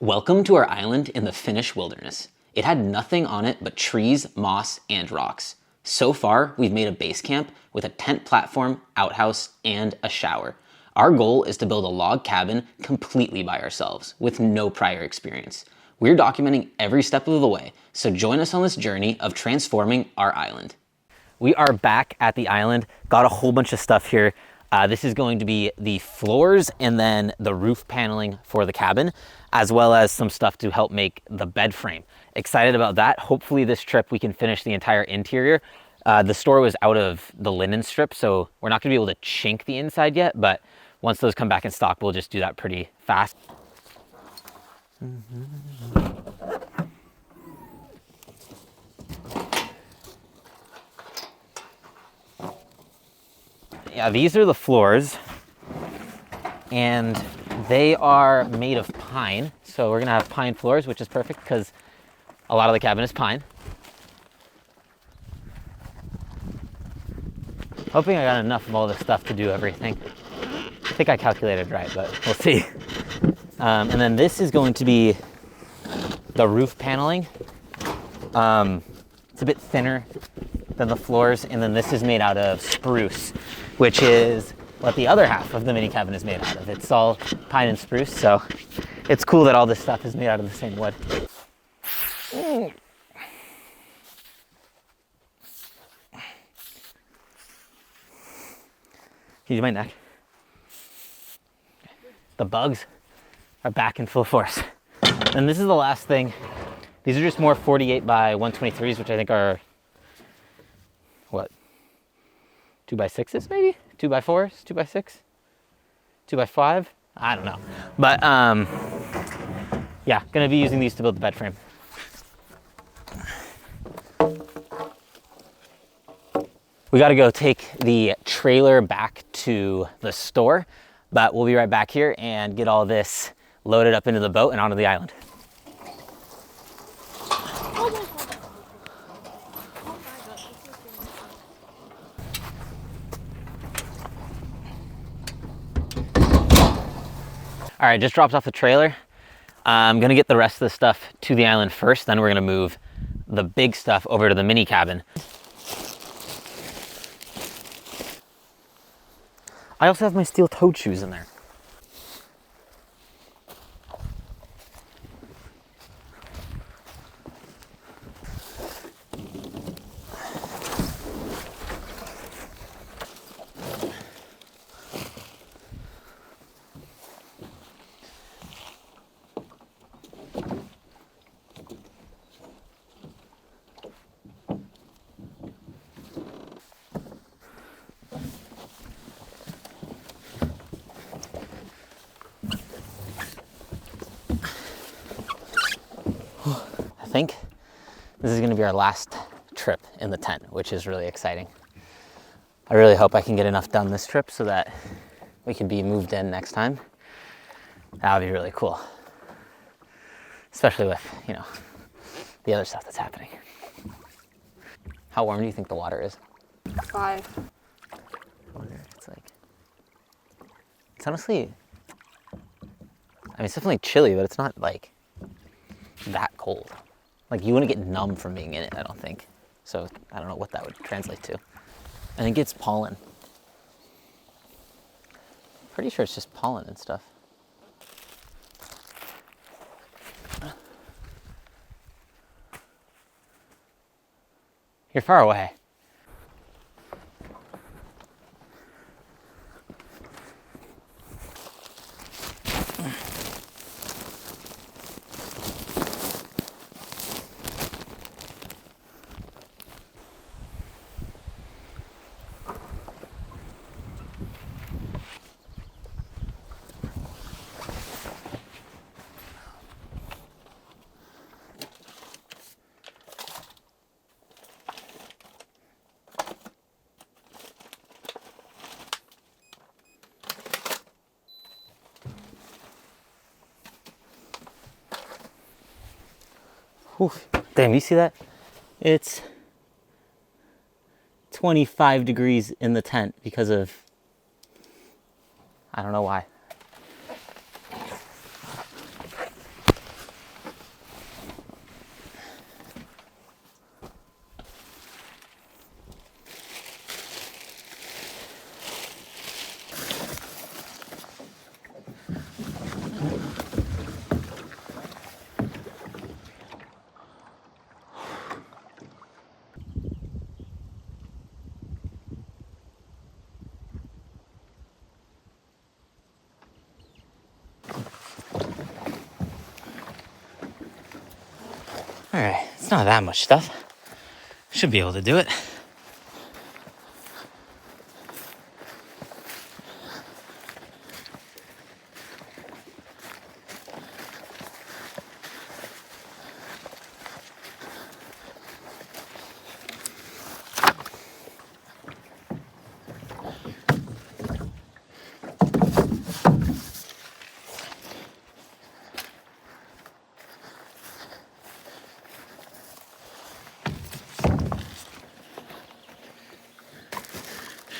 Welcome to our island in the Finnish wilderness. It had nothing on it but trees, moss, and rocks. So far, we've made a base camp with a tent platform, outhouse, and a shower. Our goal is to build a log cabin completely by ourselves with no prior experience. We're documenting every step of the way, so join us on this journey of transforming our island. We are back at the island, got a whole bunch of stuff here. This is going to be the floors and then the roof paneling for the cabin, as well as some stuff to help make the bed frame. Excited about that. Hopefully this trip we can finish the entire interior. The store was out of the linen strip, so we're not gonna be able to chink the inside yet, but once those come back in stock, we'll just do that pretty fast. Yeah, these are the floors, and they are made of pine. So we're gonna have pine floors, which is perfect because a lot of the cabin is pine. Hoping I got enough of all this stuff to do everything. I think I calculated right, but we'll see. And then this is going to be the roof paneling. It's a bit thinner than the floors, and then this is made out of spruce, which is what the other half of the mini cabin is made out of. It's all pine and spruce, so it's cool that all this stuff is made out of the same wood. Can you do my neck? The bugs are back in full force. And this is the last thing. These are just more 48 by 123s, which I think are, what, 2x6s maybe? 2x4s, 2x6, 2x5? I don't know. But yeah, gonna be using these to build the bed frame. We gotta go take the trailer back to the store, but we'll be right back here and get all this loaded up into the boat and onto the island. All right, just dropped off the trailer. I'm gonna get the rest of the stuff to the island first, then we're gonna move the big stuff over to the mini cabin. I also have my steel-toed shoes in there. I think this is gonna be our last trip in the tent, which is really exciting. I really hope I can get enough done this trip so that we can be moved in next time. That would be really cool. Especially with, you know, the other stuff that's happening. How warm do you think the water is? 5. I wonder if it's like, it's honestly, I mean, it's definitely chilly, but it's not like that cold. Like, you wouldn't get numb from being in it, I don't think. So I don't know what that would translate to. I think it's pollen. Pretty sure it's just pollen and stuff. You're far away. Oof. Damn, you see that? It's 25 degrees in the tent because of, I don't know why. All right, it's not that much stuff. Should be able to do it.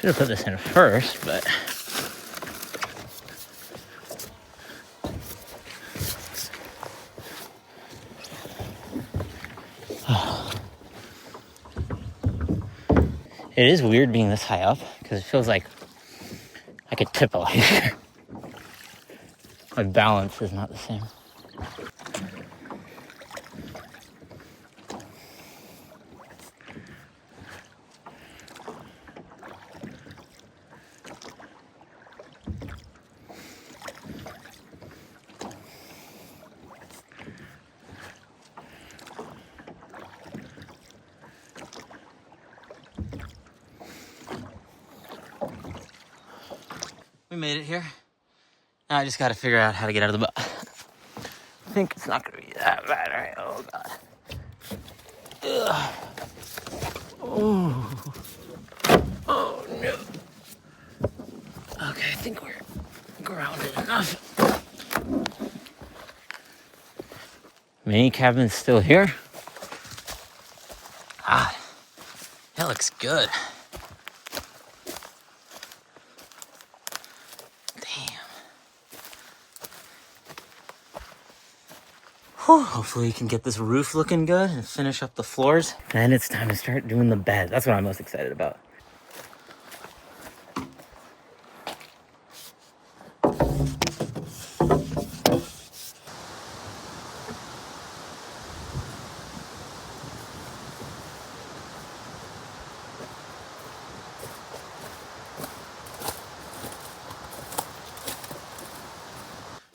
Should have put this in first, but it is weird being this high up because it feels like I could tip a lot here. My balance is not the same. We made it here. Now I just got to figure out how to get out of the boat. I think it's not going to be that bad. All right. Oh, God. Ugh. Oh. Oh, no. Okay, I think we're grounded enough. Mini cabin's still here. Ah, that looks good. Hopefully we can get this roof looking good and finish up the floors. And it's time to start doing the bed. That's what I'm most excited about.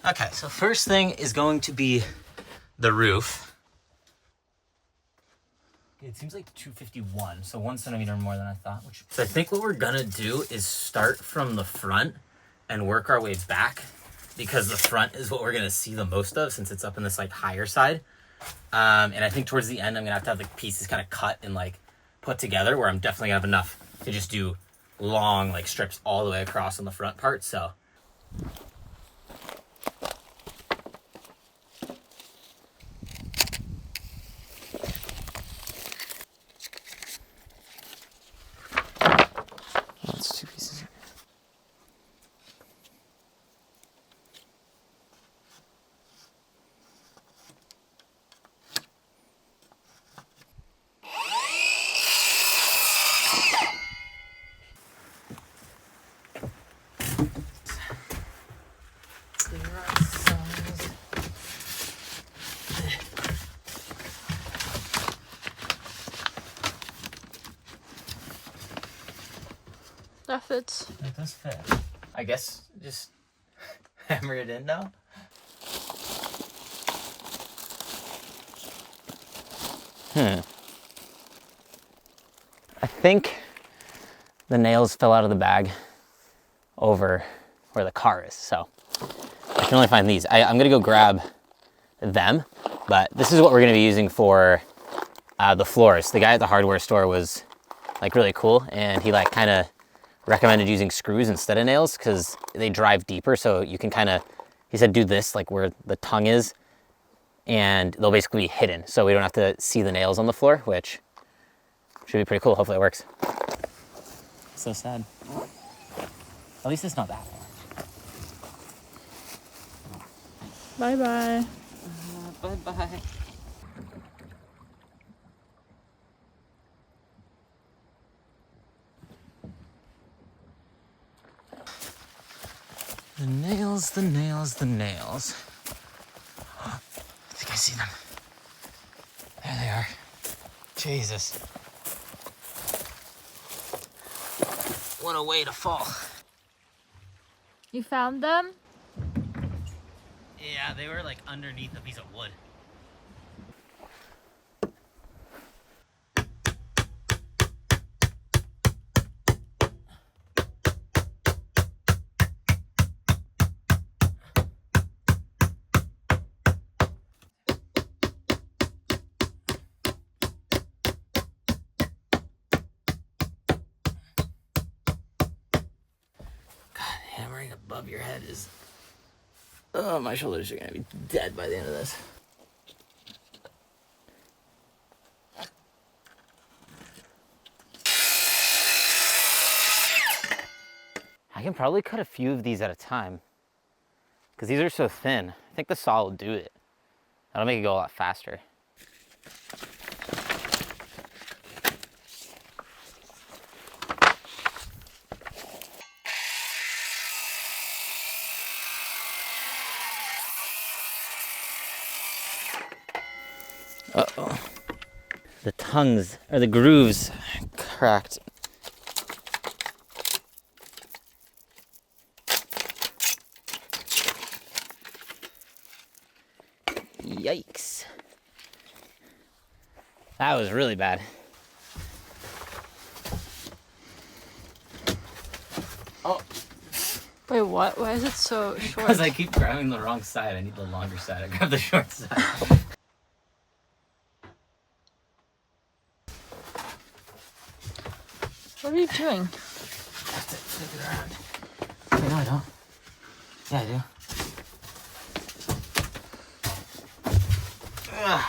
Okay, so first thing is going to be the roof. It seems like 251, so 1 centimeter more than I thought. So I think what we're gonna do is start from the front and work our way back, because the front is what we're gonna see the most of since it's up in this like higher side. And I think towards the end, I'm gonna have the pieces kind of cut and like put together, where I'm definitely gonna have enough to just do long like strips all the way across on the front part. So. That's 2 pieces. That fits. It does fit. I guess just hammer it in now. I think the nails fell out of the bag over where the car is, so I can only find these. I'm gonna go grab them, but this is what we're gonna be using for the floors. The guy at the hardware store was like really cool, and he like kind of recommended using screws instead of nails because they drive deeper, so you can kind of, he said do this like where the tongue is, and they'll basically be hidden, so we don't have to see the nails on the floor, which should be pretty cool. Hopefully it works. So sad. At least it's not that far. Bye-bye. Bye-bye. The nails, the nails, the nails. I think I see them. There they are. Jesus. What a way to fall. You found them? Yeah, they were like underneath a piece of wood. anything above your head is... Oh, my shoulders are gonna be dead by the end of this. I can probably cut a few of these at a time because these are so thin. I think the saw will do it. That'll make it go a lot faster. Uh-oh. The tongues, or the grooves, cracked. Yikes. That was really bad. Oh. Wait, what? Why is it so short? Because I keep grabbing the wrong side. I need the longer side. I grab the short side. What are you doing? I have to flip it around. Wait, no, I don't. Yeah, I do. Ugh.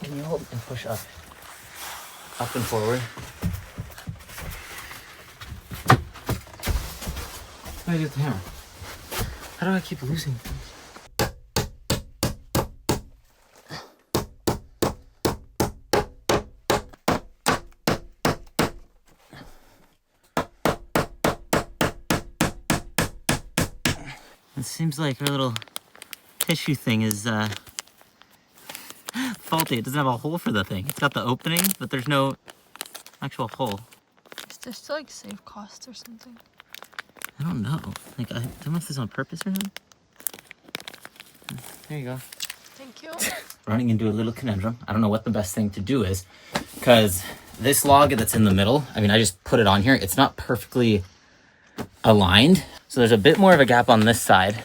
Can you hold and push up? Up and forward. What do I do with the hammer? How do I keep losing things? It seems like our little tissue thing is faulty. It doesn't have a hole for the thing. It's got the opening, but there's no actual hole. Is there still like save cost or something? I don't know. Like, I don't know if this is on purpose or not. There you go. Thank you. Running into a little conundrum. I don't know what the best thing to do is, because this log that's in the middle, I mean, I just put it on here. It's not perfectly aligned. So there's a bit more of a gap on this side,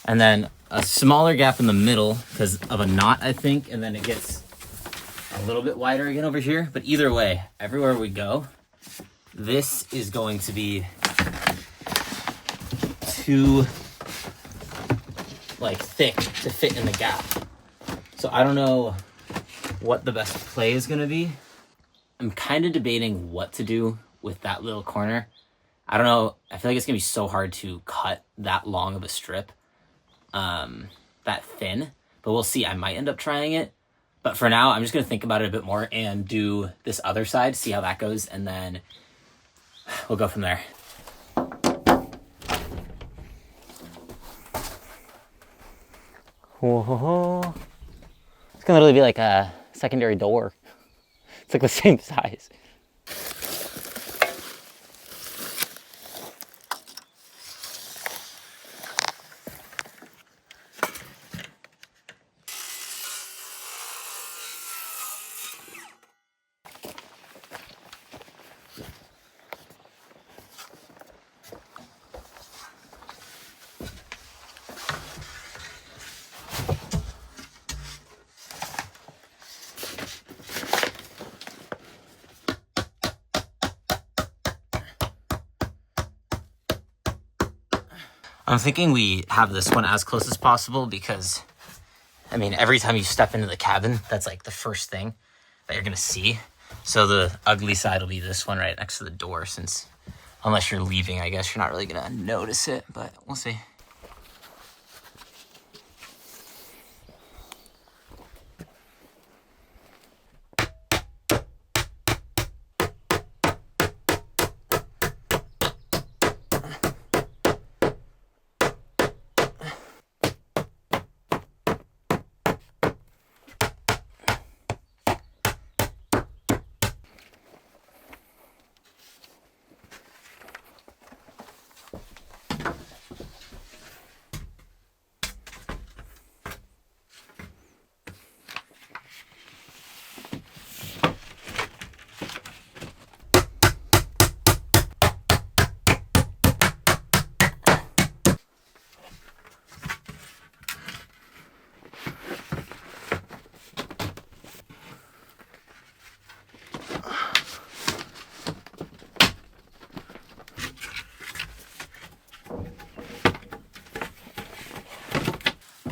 and then a smaller gap in the middle because of a knot, I think, and then it gets a little bit wider again over here. But either way, everywhere we go, this is going to be too like thick to fit in the gap. So I don't know what the best play is gonna be. I'm kind of debating what to do with that little corner. I don't know. I feel like it's gonna be so hard to cut that long of a strip, that thin, but we'll see. I might end up trying it, but for now, I'm just gonna think about it a bit more and do this other side, see how that goes, and then we'll go from there. Whoa. It's gonna literally be like a secondary door. It's like the same size. I'm thinking we have this one as close as possible because I mean, every time you step into the cabin, that's like the first thing that you're gonna see. So the ugly side will be this one right next to the door, since unless you're leaving, I guess you're not really gonna notice it, but we'll see.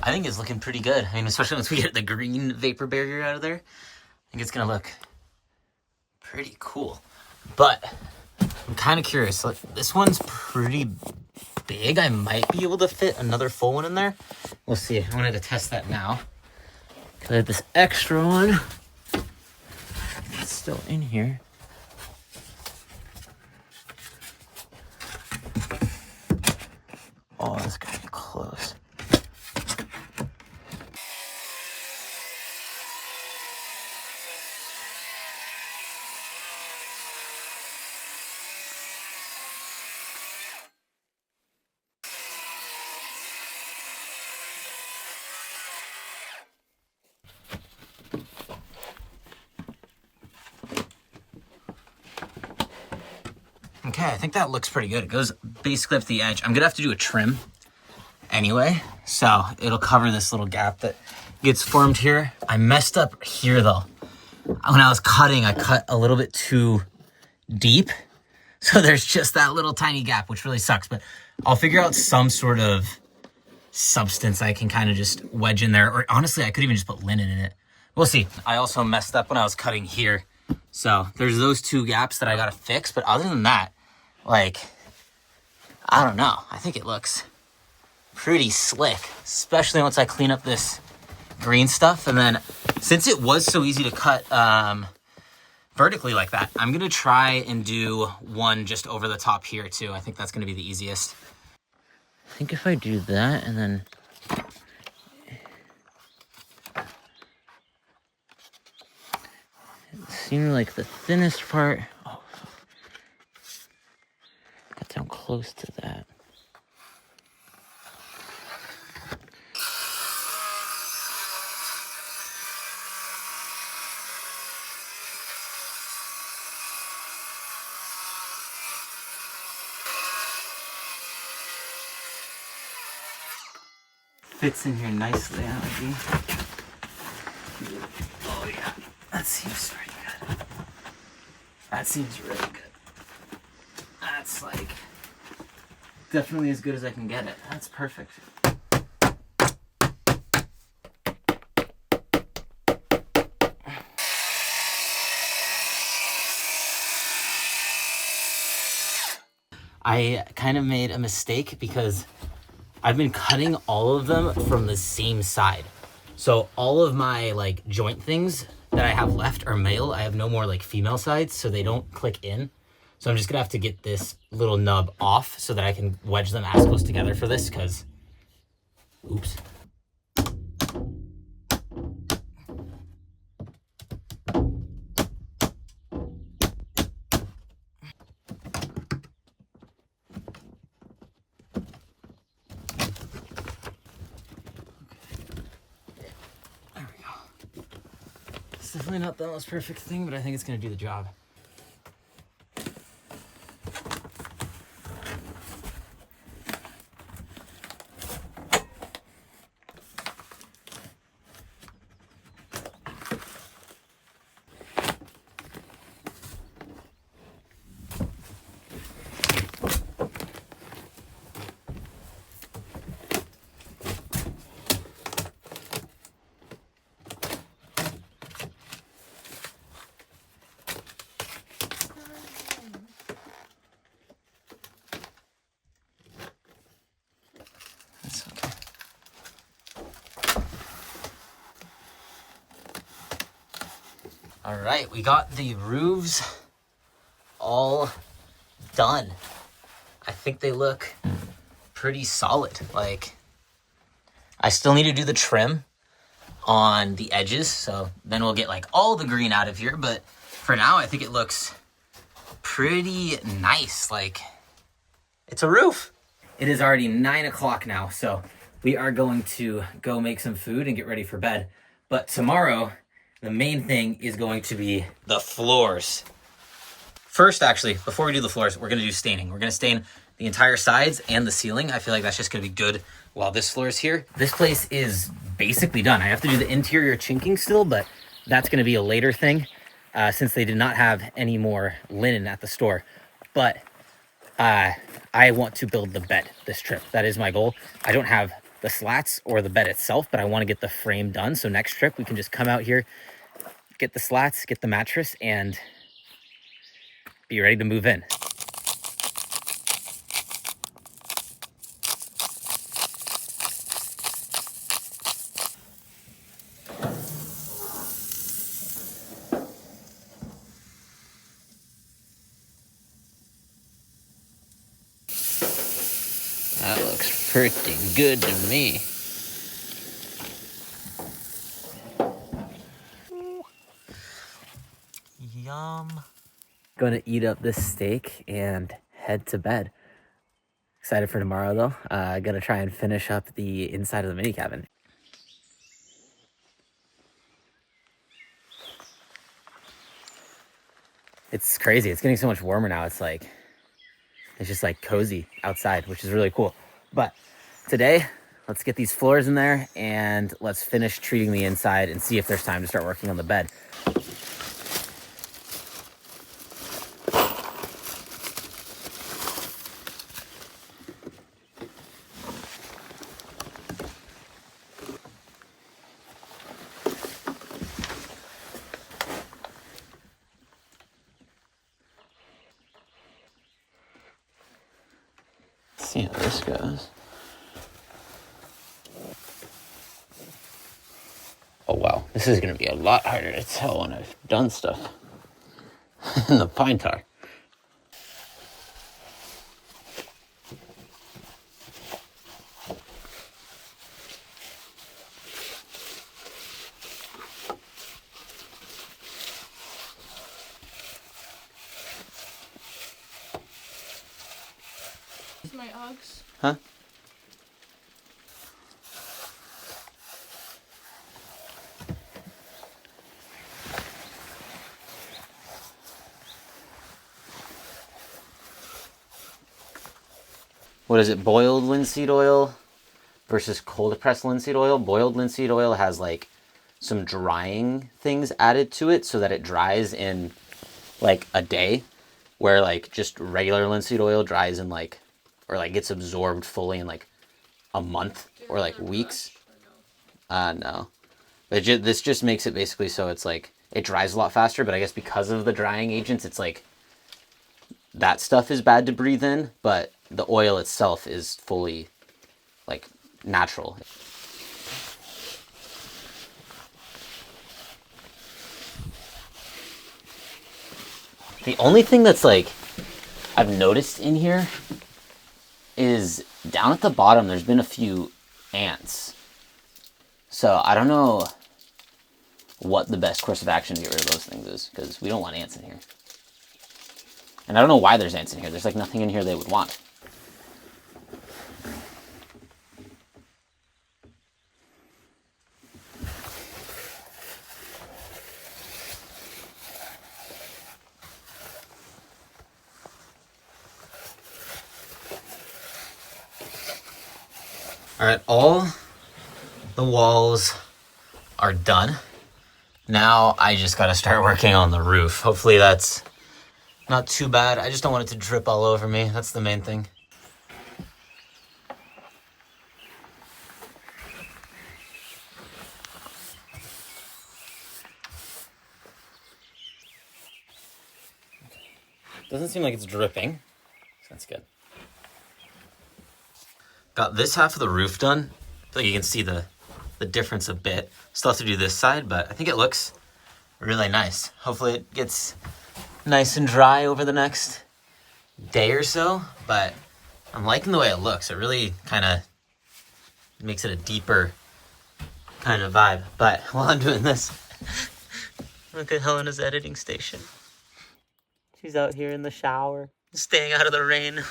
I think it's looking pretty good. I mean, especially once we get the green vapor barrier out of there, I think it's gonna look pretty cool. But I'm kind of curious. Like, this one's pretty big. I might be able to fit another full one in there. We'll see. I wanted to test that now. Cause I have this extra one. It's still in here. Oh, this gotta be close. Okay, I think that looks pretty good. It goes basically up to the edge. I'm gonna have to do a trim anyway, so it'll cover this little gap that gets formed here. I messed up here though. When I was cutting, I cut a little bit too deep. So there's just that little tiny gap, which really sucks, but I'll figure out some sort of substance I can kind of just wedge in there. Or honestly, I could even just put linen in it. We'll see. I also messed up when I was cutting here. So there's those two gaps that I gotta fix, but other than that, like, I don't know. I think it looks pretty slick, especially once I clean up this green stuff. And then since it was so easy to cut vertically like that, I'm gonna try and do one just over the top here too. I think that's gonna be the easiest. I think if I do that and then it seemed like the thinnest part. Oh, got down close to that. Fits in here nicely, Algie. Oh yeah, that seems pretty good. That seems really good. That's like definitely as good as I can get it. That's perfect. I kind of made a mistake because I've been cutting all of them from the same side. So all of my like joint things that I have left are male. I have no more like female sides, so they don't click in. So I'm just gonna have to get this little nub off so that I can wedge them as close together for this, because, oops. It's definitely not the most perfect thing, but I think it's gonna do the job. right, we got the roofs all done. I think they look pretty solid. Like, I still need to do the trim on the edges, so then we'll get like all the green out of here, but for now I think it looks pretty nice. Like, it's a roof. It is already 9 o'clock now, so we are going to go make some food and get ready for bed. But tomorrow, the main thing is going to be the floors. First, actually, before we do the floors, we're going to do staining. We're going to stain the entire sides and the ceiling. I feel like that's just going to be good while this floor is here. This place is basically done. I have to do the interior chinking still, but that's going to be a later thing since they did not have any more linen at the store. But I want to build the bed this trip. That is my goal. I don't have the slats or the bed itself, but I want to get the frame done. So next trip, we can just come out here, get the slats, get the mattress, and be ready to move in. That looks pretty good to me. Yum. Gonna eat up this steak and head to bed. Excited for tomorrow though. Gonna try and finish up the inside of the mini cabin. It's crazy. It's getting so much warmer now. It's just like cozy outside, which is really cool. But today, let's get these floors in there and let's finish treating the inside and see if there's time to start working on the bed. See how this goes. Oh wow, this is gonna be a lot harder to tell when I've done stuff in the pine tar. My Uggs. Huh? What is it? Boiled linseed oil versus cold pressed linseed oil. Boiled linseed oil has like some drying things added to it so that it dries in like a day, where like just regular linseed oil dries in like, or like gets absorbed fully in like a month or like weeks. No. But this just makes it basically so it's like, it dries a lot faster, but I guess because of the drying agents, it's like, that stuff is bad to breathe in, but the oil itself is fully like natural. The only thing that's like, I've noticed in here is down at the bottom, there's been a few ants. So I don't know what the best course of action to get rid of those things is, because we don't want ants in here. And I don't know why there's ants in here. There's like nothing in here they would want. All right, all the walls are done. Now I just gotta start working on the roof. Hopefully that's not too bad. I just don't want it to drip all over me. That's the main thing. Doesn't seem like it's dripping, so that's good. Got this half of the roof done. I feel like you can see the difference a bit. Still have to do this side, but I think it looks really nice. Hopefully it gets nice and dry over the next day or so, but I'm liking the way it looks. It really kind of makes it a deeper kind of vibe. But while I'm doing this, look at Helena's editing station. She's out here in the shower, staying out of the rain.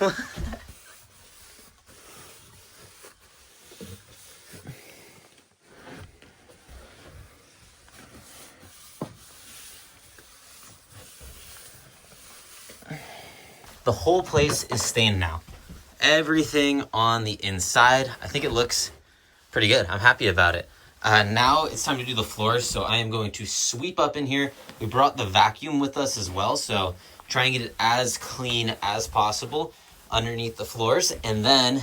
The whole place is stained now. Everything on the inside, I think it looks pretty good. I'm happy about it. Now it's time to do the floors, so I am going to sweep up in here. We brought the vacuum with us as well, so try and get it as clean as possible underneath the floors, and then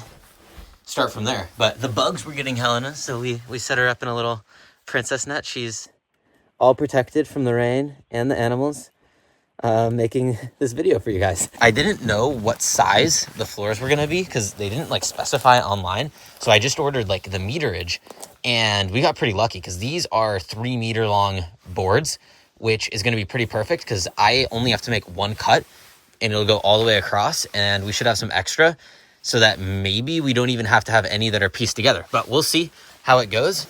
start from there. But the bugs were getting Helena, so we set her up in a little princess net. She's all protected from the rain and the animals. Making this video for you guys. I didn't know what size the floors were gonna be because they didn't like specify online. So I just ordered like the meterage, and we got pretty lucky because these are 3 meter long boards, which is gonna be pretty perfect because I only have to make one cut and it'll go all the way across, and we should have some extra so that maybe we don't even have to have any that are pieced together, but we'll see how it goes.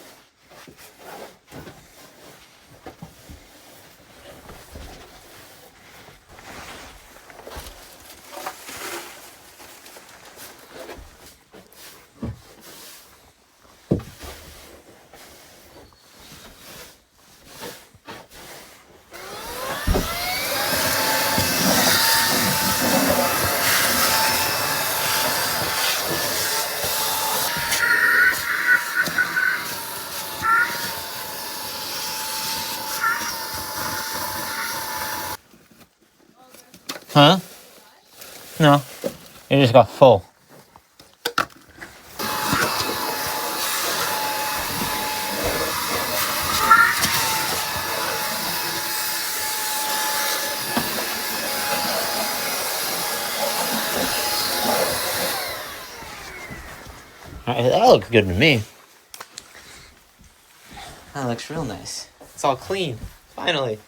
Huh? No, it just got full. That looks good to me. That looks real nice. It's all clean, finally.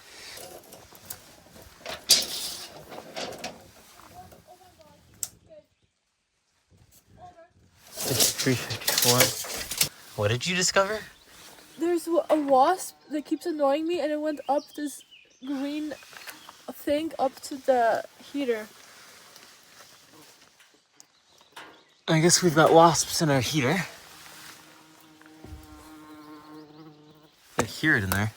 It's 354. What did you discover? There's a wasp that keeps annoying me, and it went up this green thing up to the heater. I guess we've got wasps in our heater. I hear it in there.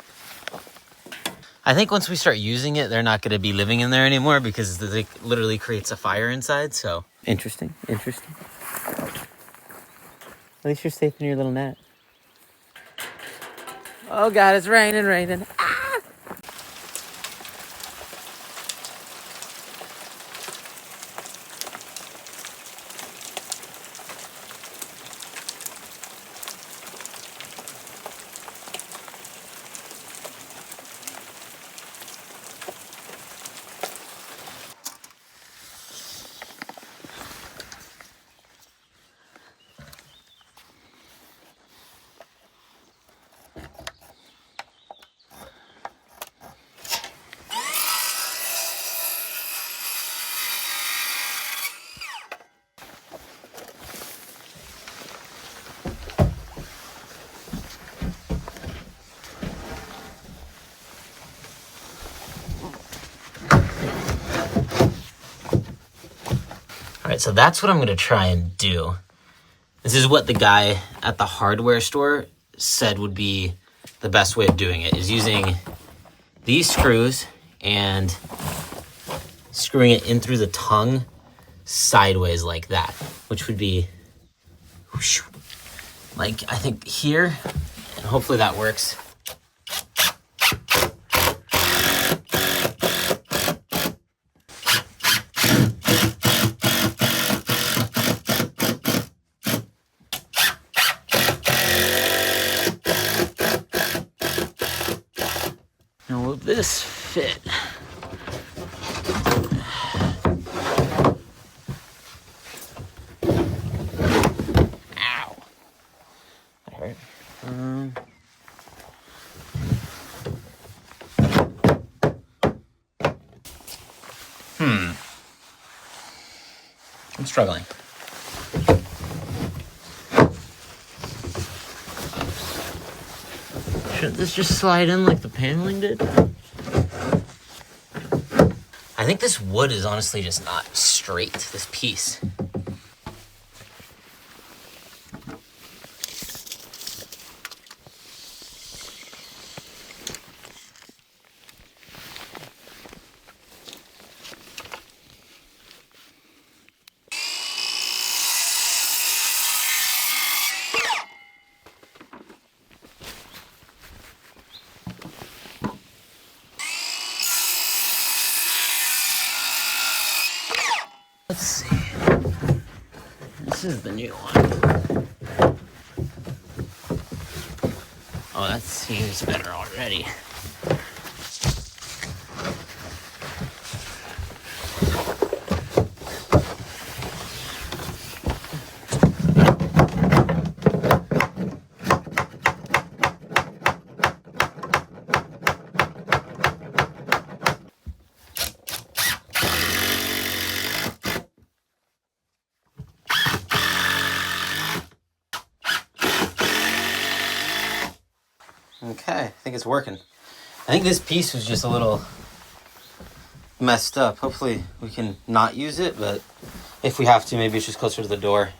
I think once we start using it, they're not going to be living in there anymore because it literally creates a fire inside, so. Interesting. At least you're safe in your little net. Oh God, it's raining. Ah! All right, so that's what I'm gonna try and do. This is what the guy at the hardware store said would be the best way of doing it, is using these screws and screwing it in through the tongue sideways like that, which would be whoosh, like I think here, and hopefully that works. Now will this fit? Ow. That hurt. I'm struggling. Should this just slide in like the paneling did? I think this wood is honestly just not straight, this piece. Let's see. This is the new one. Oh, that seems better already. Okay, I think it's working. I think this piece was just a little messed up. Hopefully we can not use it, but if we have to, maybe it's just closer to the door.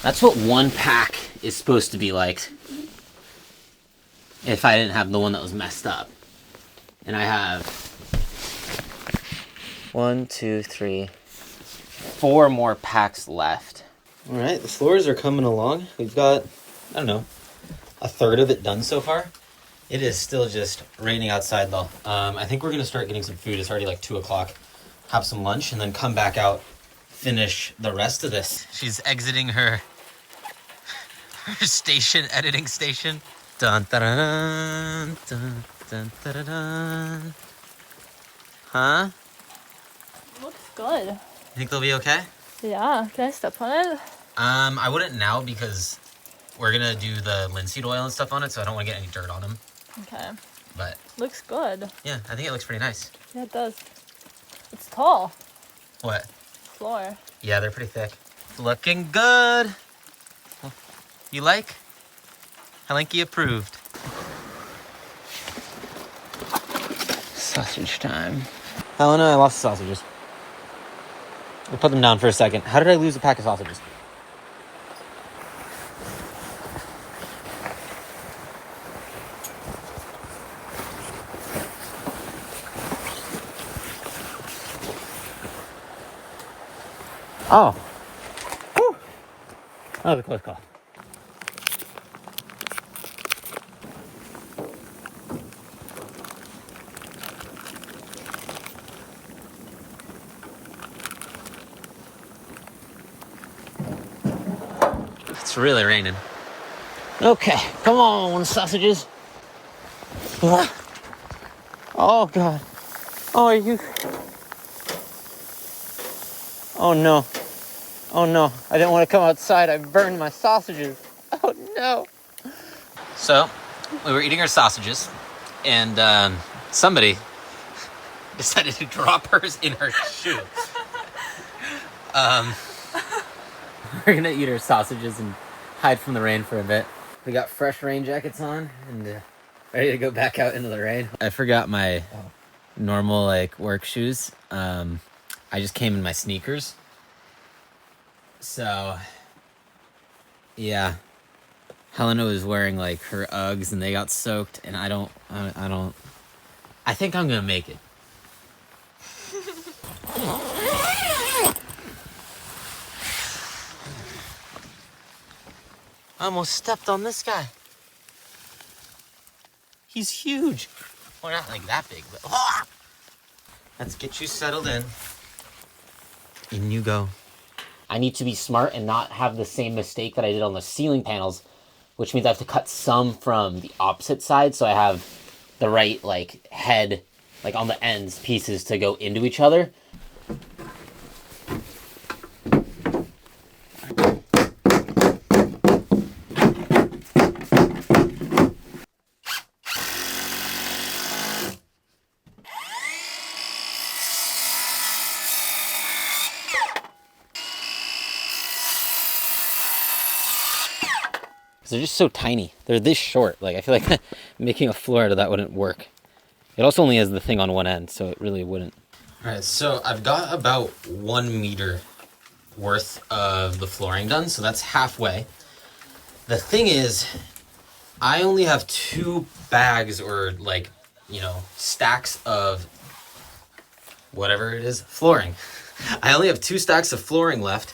That's what one pack is supposed to be like if I didn't have the one that was messed up. And I have 1, 2, 3, 4 more packs left. All right, the floors are coming along. We've got, I don't know, a third of it done so far. It is still just raining outside though. I think we're gonna start getting some food. It's already like 2 o'clock. Have some lunch and then come back out, finish the rest of this. She's exiting her station, editing station. Dun, dun, dun, dun, dun, dun, dun, dun. Huh? Looks good. You think they'll be okay? Yeah, can I step on it? I wouldn't now because we're gonna do the linseed oil and stuff on it, so I don't want to get any dirt on them. Okay. But Looks good. yeah, I think it looks pretty nice. Yeah, it does. It's tall. What? Floor. Yeah, they're pretty thick. Looking good. You like? Helenki approved. Sausage time. Helena, I lost the sausages. We'll put them down for a second. How did I lose a pack of sausages? Oh. Whew. That was a close call. It's really raining. Okay, come on, sausages. Oh, God. Oh, are you... Oh, no. Oh, no. I didn't want to come outside. I burned my sausages. Oh, no. So, we were eating our sausages, and somebody decided to drop hers in her shoe. We're going to eat our sausages and hide from the rain for a bit. We got fresh rain jackets on and ready to go back out into the rain. I forgot my normal work shoes. I just came in my sneakers. So yeah, Helena was wearing her Uggs and they got soaked, and I don't think I'm gonna make it. I almost stepped on this guy. He's huge. Well, not like that big, but... Ah! Let's get you settled in. In you go. I need to be smart and not have the same mistake that I did on the ceiling panels, which means I have to cut some from the opposite side so I have the right, like, head, like, on the ends pieces to go into each other. They're just so tiny. They're this short. Like, I feel like making a floor out of that wouldn't work. It also only has the thing on one end, so it really wouldn't. All right, so I've got about 1 meter worth of the flooring done, so that's halfway. The thing is, I only have 2 bags or, like, you know, stacks of whatever it is, flooring. I only have 2 stacks of flooring left.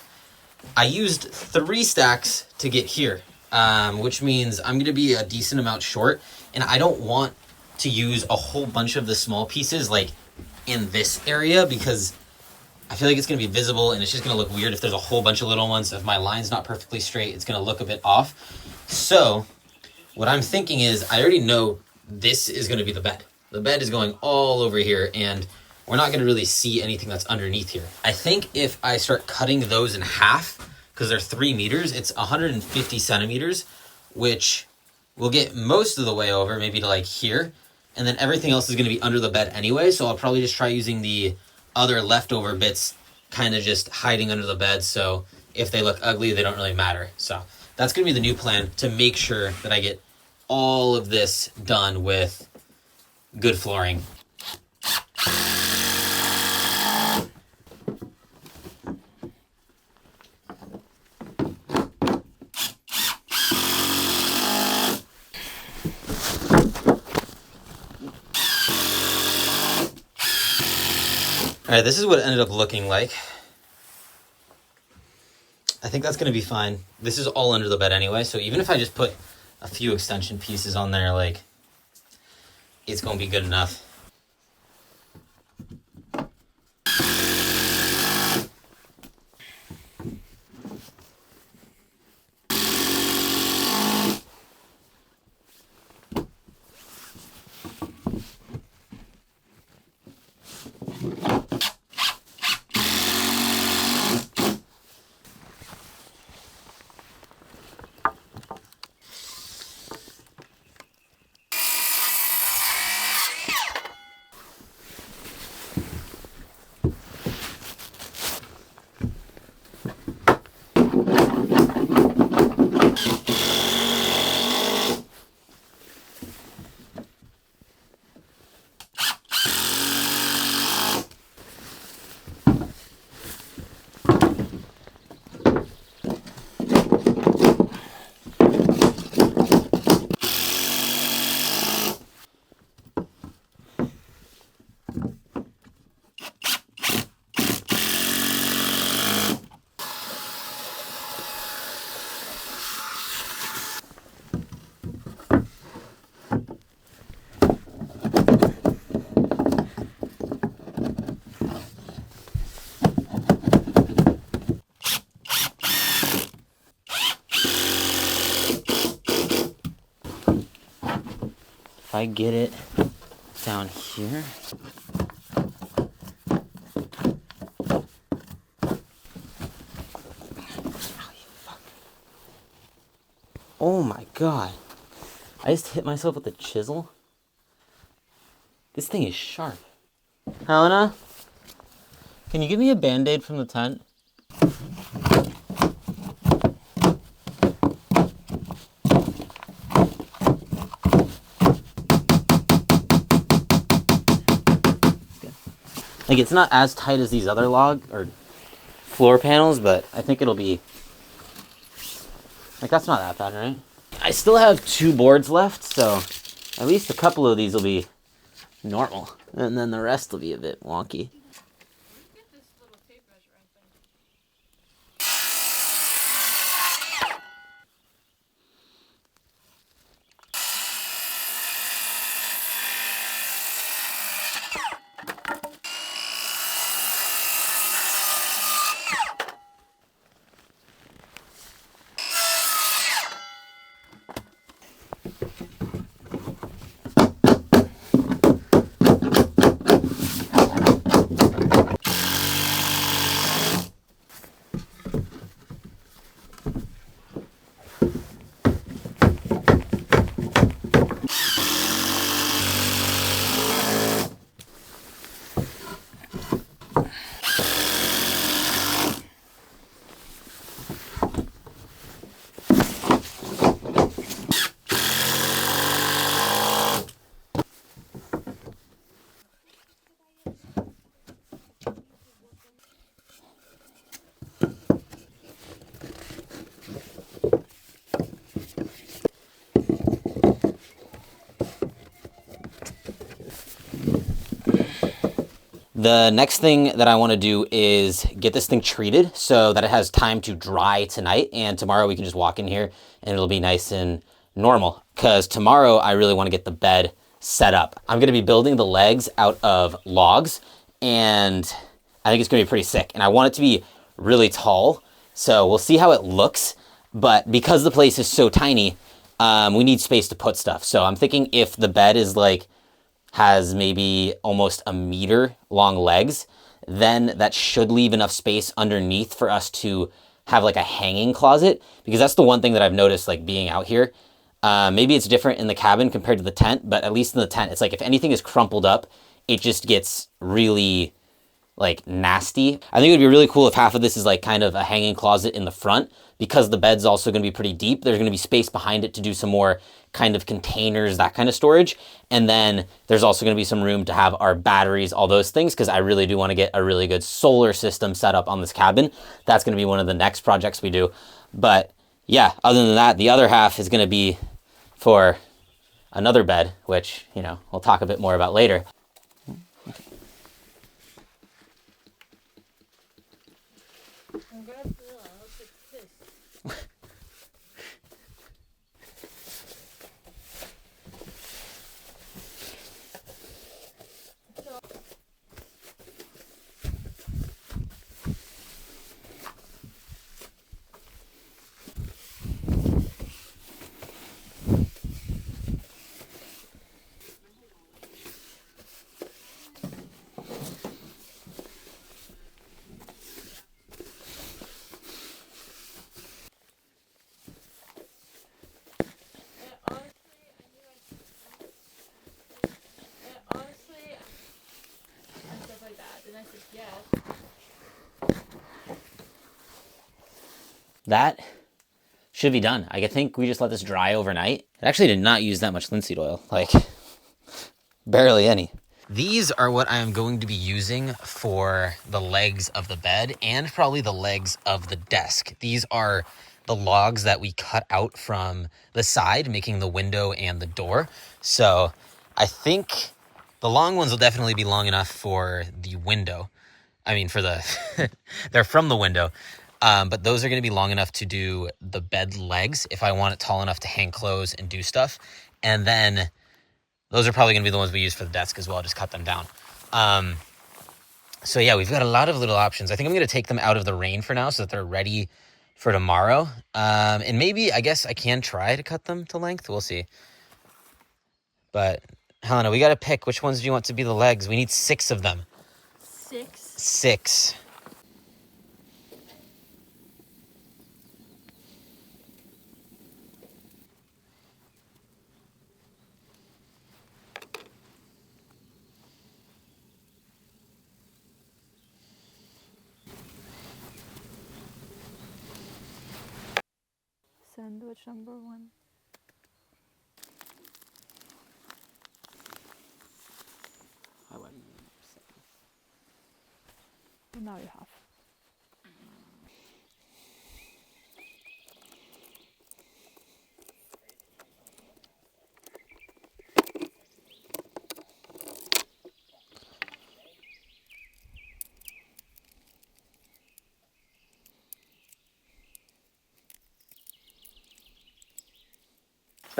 I used 3 stacks to get here. Which means I'm going to be a decent amount short, and I don't want to use a whole bunch of the small pieces like in this area because I feel like it's going to be visible and it's just going to look weird if there's a whole bunch of little ones. If my line's not perfectly straight, it's going to look a bit off. So what I'm thinking is I already know this is going to be the bed. The bed is going all over here, and we're not going to really see anything that's underneath here. I think if I start cutting those in half, because they're 3 meters, it's 150 centimeters, which will get most of the way over, maybe to like here. And then everything else is going to be under the bed anyway, so I'll probably just try using the other leftover bits kind of just hiding under the bed, so if they look ugly, they don't really matter. So that's going to be the new plan, to make sure that I get all of this done with good flooring. All right, this is what it ended up looking like. I think that's going to be fine. This is all under the bed anyway, so even if I just put a few extension pieces on there, like, it's going to be good enough. If I get it down here. Oh my god. I just hit myself with a chisel. This thing is sharp. Helena? Can you give me a Band-Aid from the tent? Like, it's not as tight as these other log or floor panels, but I think it'll be, like, that's not that bad, right? I still have 2 boards left, so at least a couple of these will be normal. And then the rest will be a bit wonky. Get this little tape measure, I think. The next thing that I want to do is get this thing treated so that it has time to dry tonight, and tomorrow we can just walk in here and it'll be nice and normal. Because tomorrow I really want to get the bed set up. I'm going to be building the legs out of logs, and I think it's going to be pretty sick. And I want it to be really tall, so we'll see how it looks. But because the place is so tiny, we need space to put stuff. So I'm thinking if the bed is like has maybe almost a meter long legs, then that should leave enough space underneath for us to have like a hanging closet, because that's the one thing that I've noticed like being out here. Maybe it's different in the cabin compared to the tent, but at least in the tent, it's like if anything is crumpled up, it just gets really like nasty. I think it would be really cool if half of this is like kind of a hanging closet in the front, because the bed's also going to be pretty deep. There's going to be space behind it to do some more kind of containers, that kind of storage. And then there's also going to be some room to have our batteries, all those things, because I really do want to get a really good solar system set up on this cabin. That's going to be one of the next projects we do. But yeah, other than that, the other half is going to be for another bed, which, you know, we'll talk a bit more about later. I'm gonna feel it. I'll take this. Honestly, and stuff like that. And I said yes. That should be done. I think we just let this dry overnight. It actually did not use that much linseed oil, like barely any. These are what I am going to be using for the legs of the bed and probably the legs of the desk. These are the logs that we cut out from the side, making the window and the door. So I think the long ones will definitely be long enough for the window. I mean, for the, they're from the window. But those are going to be long enough to do the bed legs if I want it tall enough to hang clothes and do stuff. And then those are probably going to be the ones we use for the desk as well. Just cut them down. So yeah, we've got a lot of little options. I think I'm going to take them out of the rain for now so that they're ready for tomorrow. And maybe, I guess I can try to cut them to length. We'll see. But Helena, we got to pick which ones do you want to be the legs. We need 6 of them. 6. 6. Sandwich number 1. Well, now you have.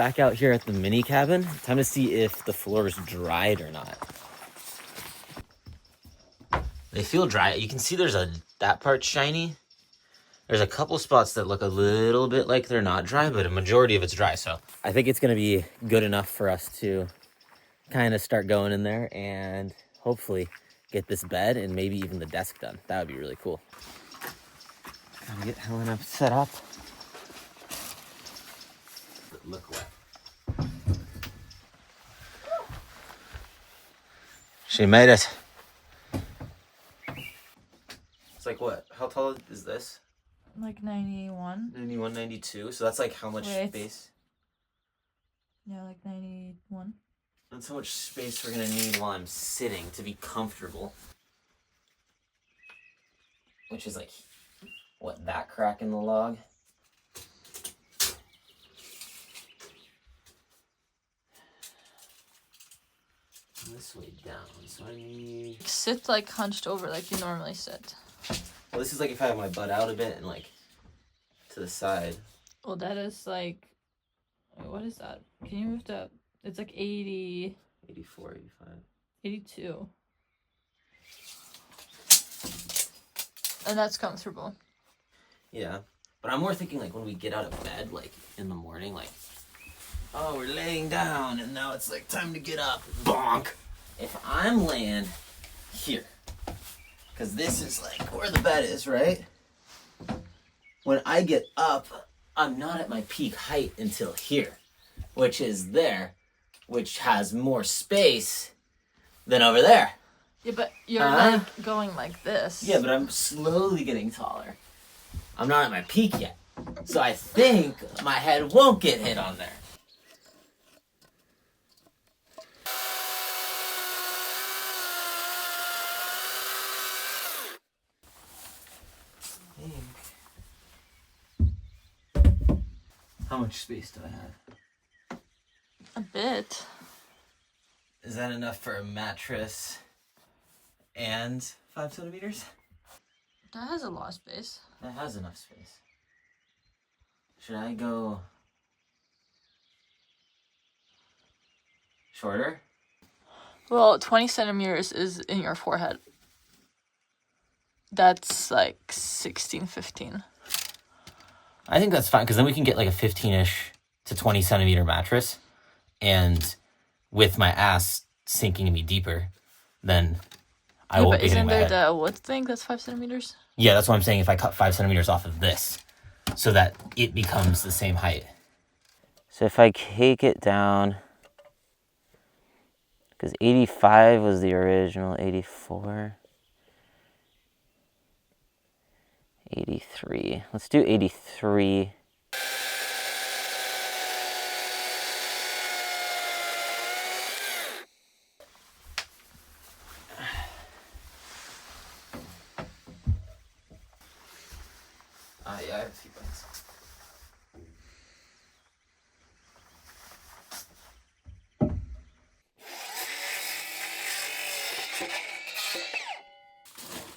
back out here at the mini cabin. Time to see if the floor's dried or not. They feel dry. You can see that part's shiny. There's a couple spots that look a little bit like they're not dry, but a majority of it's dry. So I think it's gonna be good enough for us to kind of start going in there and hopefully get this bed and maybe even the desk done. That would be really cool. Gotta get Helen set up. Look wet. She made it. It's like what? How tall is this? Like 91. 91, 92. So that's like how much space? Yeah, like 91. That's how much space we're gonna need while I'm sitting to be comfortable. Which is like, what, that crack in the log? This way down, so I need... Sit like hunched over like you normally sit. Well, this is like if I have my butt out a bit and like to the side. Well, that is like... Wait, what is that? Can you move that? It's like 80... 84, 85. 82. And that's comfortable. Yeah. But I'm more thinking like when we get out of bed, like in the morning, like, oh, we're laying down and now it's like time to get up. Bonk. If I'm laying here, because this is like where the bed is, right? When I get up, I'm not at my peak height until here, which is there, which has more space than over there. Yeah, but you're like going like this. Yeah, but I'm slowly getting taller. I'm not at my peak yet. So I think my head won't get hit on there. How much space do I have? A bit. Is that enough for a mattress and 5 centimeters? That has a lot of space. That has enough space. Should I go shorter? Well, 20 centimeters is in your forehead. That's like 16, 15. I think that's fine, because then we can get like a 15-ish to 20 centimeter mattress. And with my ass sinking me deeper, then I won't be hitting my head. Isn't there the wood thing that's 5 centimeters? Yeah, that's what I'm saying. If I cut 5 centimeters off of this, so that it becomes the same height. So if I take it down, because 85 was the original, 84, 83. Let's do 83. Yeah, I have a few buttons.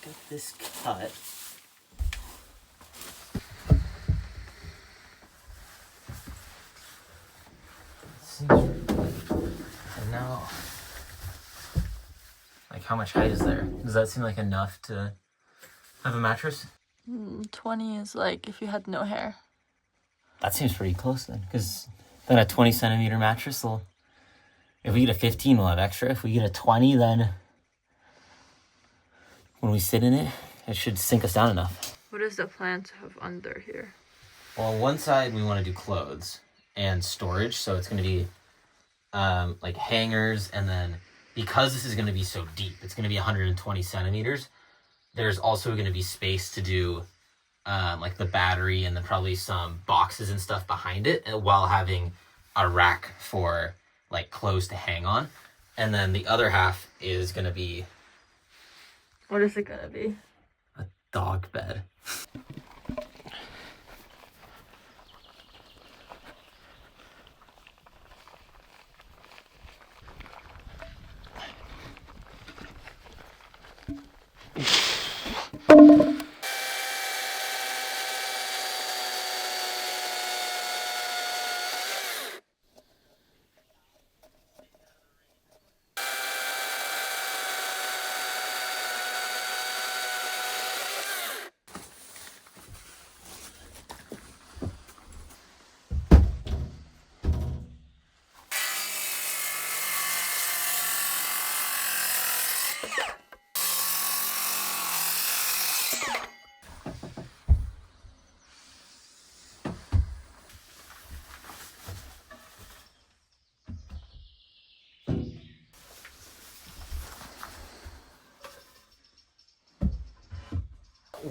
Got this cut. Seems pretty good. And now, like, how much height is there? Does that seem like enough to have a mattress? 20 is like if you had no hair. That seems pretty close then, because then a 20 centimeter mattress will, if we get a 15, we'll have extra. If we get a 20, then when we sit in it, it should sink us down enough. What is the plan to have under here? Well, on one side, we want to do clothes and storage, so it's going to be like hangers, and then because this is going to be so deep, it's going to be 120 centimeters, there's also going to be space to do like the battery and then probably some boxes and stuff behind it, while having a rack for like clothes to hang on. And then the other half is going to be... What is it going to be? A dog bed.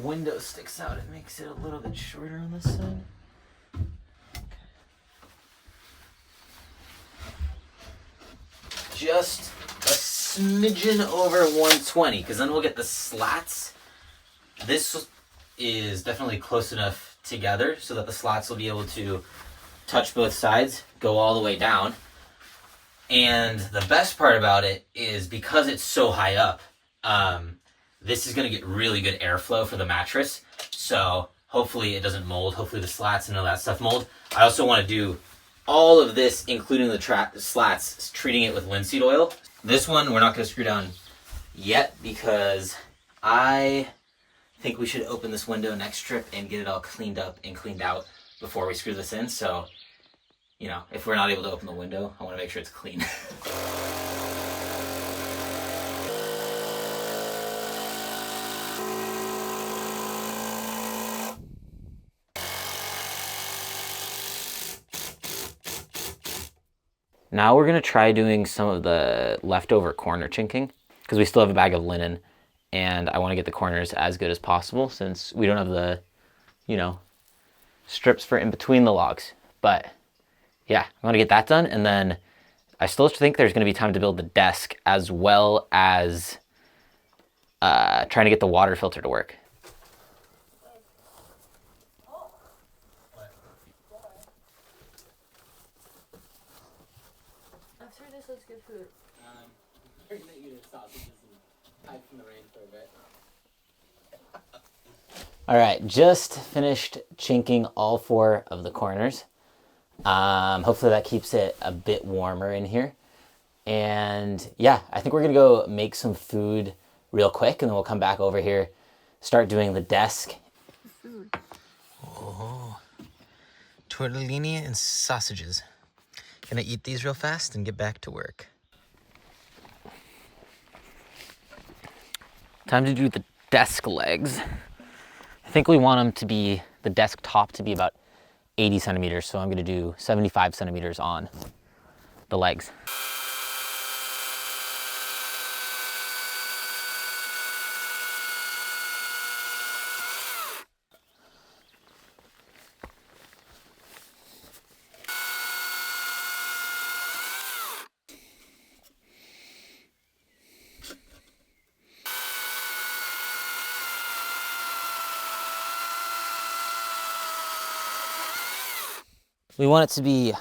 Window sticks out, it makes it a little bit shorter on this side. Just a smidgen over 120, because then we'll get the slats. This is definitely close enough together so that the slats will be able to touch both sides, go all the way down. And the best part about it is because it's so high up, this is going to get really good airflow for the mattress. So hopefully it doesn't mold. Hopefully the slats and all that stuff mold. I also want to do all of this, including the slats, treating it with linseed oil. This one we're not going to screw down yet because I think we should open this window next trip and get it all cleaned up and cleaned out before we screw this in. So, you know, if we're not able to open the window, I want to make sure it's clean. Now we're going to try doing some of the leftover corner chinking because we still have a bag of linen and I want to get the corners as good as possible since we don't have the, you know, strips for in between the logs. But yeah, I want to get that done, and then I still think there's going to be time to build the desk as well as trying to get the water filter to work. After this, let's get food. We're going to eat sausages and hide from the rain for a bit. All right, just finished chinking all 4 of the corners. Hopefully that keeps it a bit warmer in here. And yeah, I think we're gonna go make some food real quick and then we'll come back over here, start doing the desk. Food. Oh, tortellini and sausages. Gonna eat these real fast and get back to work. Time to do the desk legs. I think we want them to be, the desk top to be about 80 centimeters, so I'm gonna do 75 centimeters on the legs. We want it to be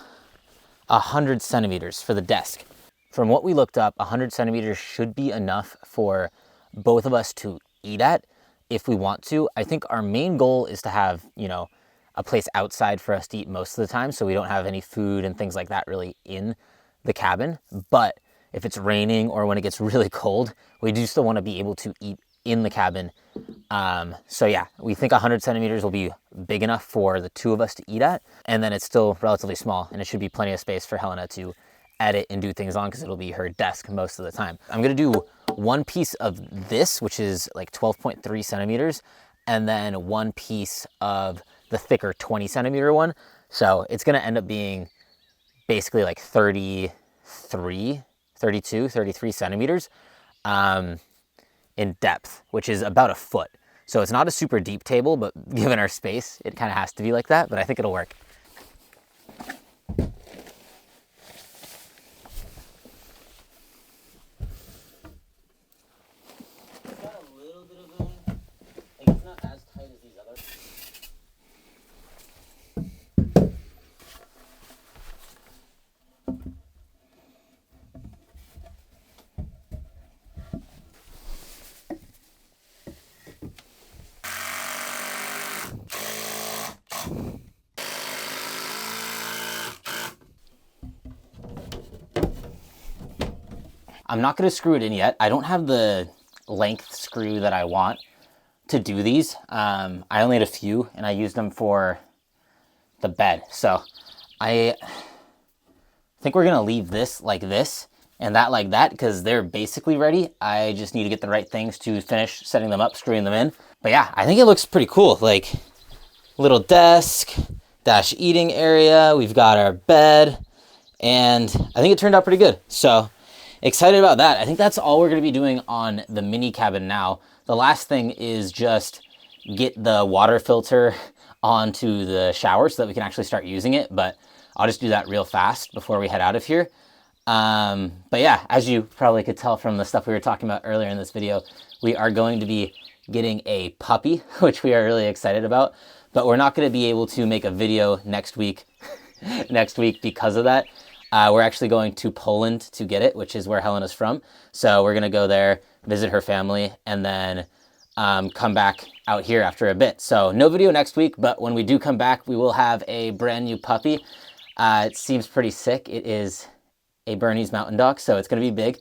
100 centimeters for the desk. From what we looked up, 100 centimeters should be enough for both of us to eat at if we want to. I think our main goal is to have, you know, a place outside for us to eat most of the time so we don't have any food and things like that really in the cabin. But if it's raining or when it gets really cold, we do still want to be able to eat in the cabin. So yeah, we think 100 centimeters will be big enough for the 2 of us to eat at, and then it's still relatively small and it should be plenty of space for Helena to edit and do things on because it'll be her desk most of the time. I'm gonna do 1 piece of this, which is like 12.3 centimeters, and then 1 piece of the thicker 20 centimeter one. So it's gonna end up being basically like 33 centimeters in depth, which is about a foot. So it's not a super deep table, but given our space, it kind of has to be like that, but I think it'll work. Got a little bit of room. Like it's not as tight as these other. I'm not going to screw it in yet. I don't have the length screw that I want to do these. I only had a few and I used them for the bed. So I think we're going to leave this like this and that like that, because they're basically ready. I just need to get the right things to finish setting them up, screwing them in. But yeah, I think it looks pretty cool. Like little desk, dash eating area. We've got our bed, and I think it turned out pretty good. So excited about that. I think that's all we're going to be doing on the mini cabin now. The last thing is just get the water filter onto the shower so that we can actually start using it. But I'll just do that real fast before we head out of here. But yeah, as you probably could tell from the stuff we were talking about earlier in this video, we are going to be getting a puppy, which we are really excited about. But we're not going to be able to make a video next week because of that. We're actually going to Poland to get it, which is where Helena's from. So we're going to go there, visit her family, and then come back out here after a bit. So no video next week, but when we do come back, we will have a brand new puppy. It seems pretty sick. It is a Bernese Mountain Dog, so it's going to be big.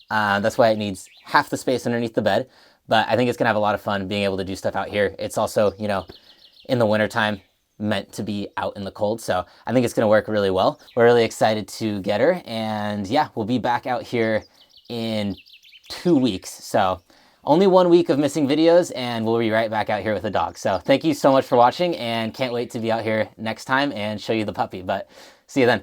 That's why it needs half the space underneath the bed. But I think it's going to have a lot of fun being able to do stuff out here. It's also, you know, in the wintertime, meant to be out in the cold. So I think it's going to work really well. We're really excited to get her. And yeah, we'll be back out here in 2 weeks. So only 1 week of missing videos, and we'll be right back out here with the dog. So thank you so much for watching, and can't wait to be out here next time and show you the puppy. But see you then.